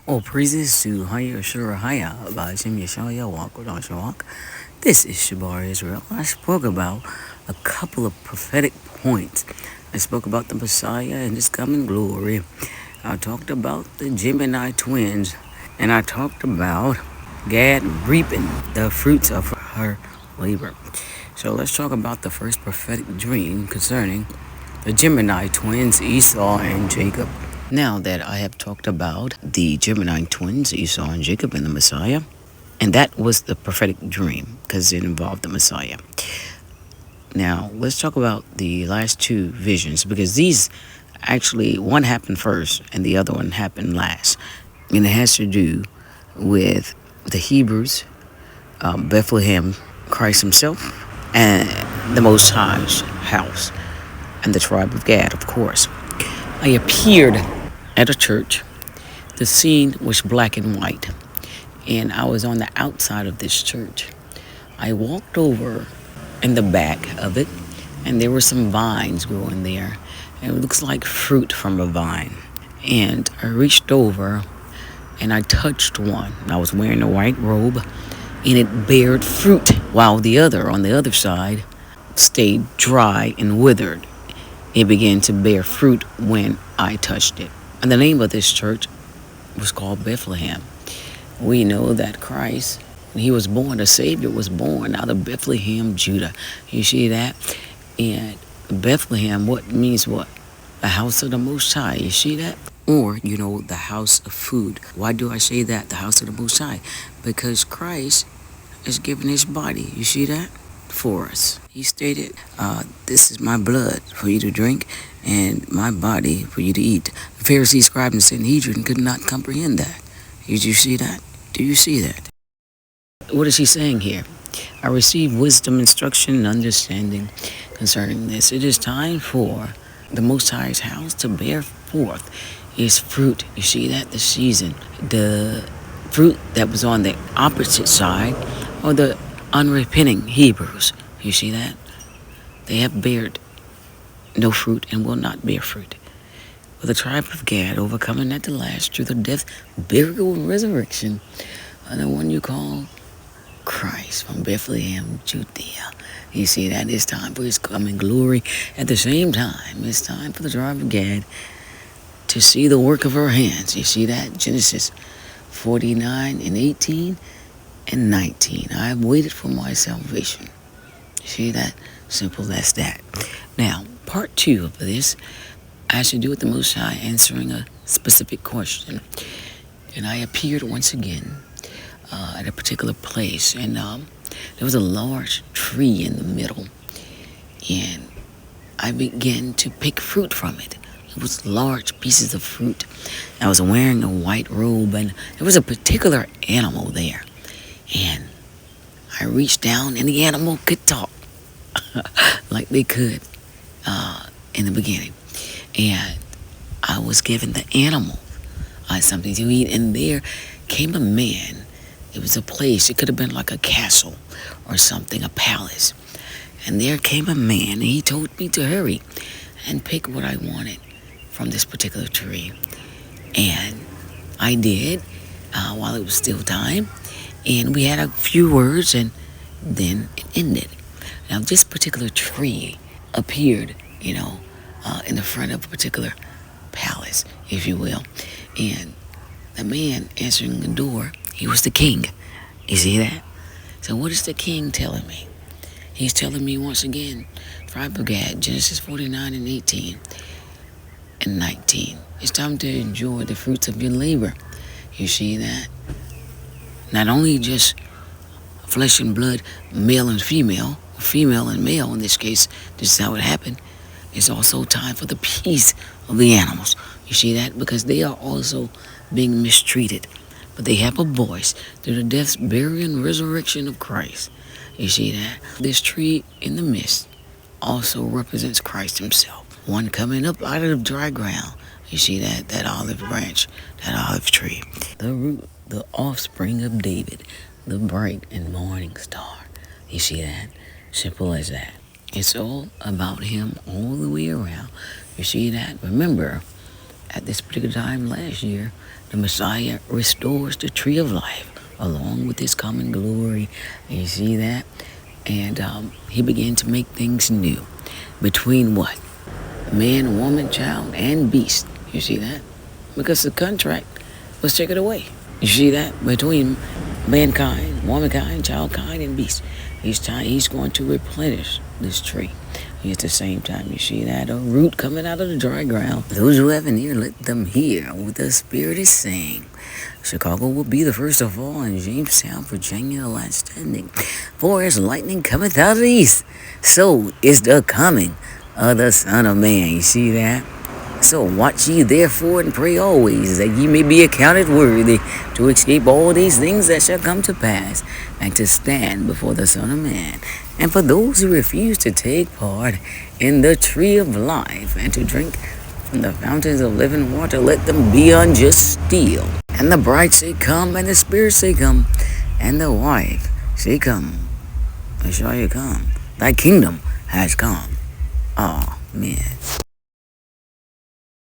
All praises to Haya Shura Haya by Shem Yeshaya Walk or Don't Walk. This is Shabar Israel. I spoke about a couple of prophetic points. I spoke about the Messiah and his coming glory. I talked about the Gemini twins, and I talked about Gad reaping the fruits of her labor. So let's talk about the first prophetic dream concerning the Gemini twins, Esau and Jacob. Now that I have talked about the Gemini twins, Esau and Jacob, and the Messiah, and that was the prophetic dream because it involved the Messiah. Now, let's talk about the last two visions because these actually, one happened first and the other one happened last. And it has to do with the Hebrews, Bethlehem, Christ himself, and the Most High's house, and the tribe of Gad, of course. I appeared at a church. The scene was black and white, and I was on the outside of this church. I walked over in the back of it, and there were some vines growing there. And it looks like fruit from a vine. And I reached over, and I touched one. I was wearing a white robe, and it bared fruit, while the other, on the other side, stayed dry and withered. It began to bear fruit when I touched it. And the name of this church was called Bethlehem. We know that Christ, when he was born, the Savior was born out of Bethlehem, Judah. You see that? And Bethlehem, what means what? The house of the Most High. You see that? Or, the house of food. Why do I say that? The house of the Most High. Because Christ is giving his body. You see that? For us. He stated, this is my blood for you to drink and my body for you to eat. The Pharisees, scribes, and Sanhedrin could not comprehend that. Did you see that? Do you see that? What is he saying here? I received wisdom, instruction, and understanding concerning this. It is time for the Most High's house to bear forth its fruit. You see that? The season. The fruit that was on the opposite side, or the unrepenting Hebrews. You see that? They have bared no fruit and will not bear fruit. For the tribe of Gad, overcoming at the last through the death, burial, and resurrection of the one you call Christ from Bethlehem, Judea. You see that? It's time for his coming glory. At the same time, it's time for the tribe of Gad to see the work of her hands. You see that? Genesis 49 and 18 and 19. I have waited for my salvation. You see that? Simple as that. Now, part 2 of this has to do with the Most High answering a specific question. And I appeared once again at a particular place, and there was a large tree in the middle, and I began to pick fruit from it. It was large pieces of fruit. I was wearing a white robe, and there was a particular animal there. And I reached down, and the animal could talk like they could in the beginning. And I was giving the animal something to eat, and there came a man. It was a place. It could have been like a castle or something, a palace. And there came a man, and he told me to hurry and pick what I wanted from this particular tree. And I did while it was still time. And we had a few words, and then it ended. Now, this particular tree appeared, in the front of a particular palace, if you will. And the man answering the door, he was the king. You see that? So what is the king telling me? He's telling me once again, tribe of Gad, Genesis 49 and 18 and 19. It's time to enjoy the fruits of your labor. You see that? Not only just flesh and blood, male and female and male in this case, this is how it happened. It's also time for the peace of the animals. You see that? Because they are also being mistreated. But they have a voice through the death, burial, and resurrection of Christ. You see that? This tree in the midst also represents Christ himself. One coming up out of dry ground. You see that? That olive branch, that olive tree. The root, the offspring of David, the bright and morning star. You see that? Simple as that. It's all about him all the way around. You see that? Remember, at this particular time last year, the Messiah restores the tree of life along with his common glory. You see that? And he began to make things new between what? Man, woman, child, and beast. You see that? Because the contract was taken away. You see that? Between mankind, womankind, childkind, and beast. He's going to replenish this tree. At the same time, you see that? A root coming out of the dry ground. Those who have an ear, let them hear what the Spirit is saying. Chicago will be the first of all, and Jamestown, Virginia, the last standing. For as lightning cometh out of the east, so is the coming of the Son of Man. You see that? So watch ye therefore and pray always, that ye may be accounted worthy to escape all these things that shall come to pass, and to stand before the Son of Man. And for those who refuse to take part in the tree of life, and to drink from the fountains of living water, let them be unjust still. And the bride say, come, and the Spirit say, come, and the wife say, come. And shall you come? Thy kingdom has come. Amen.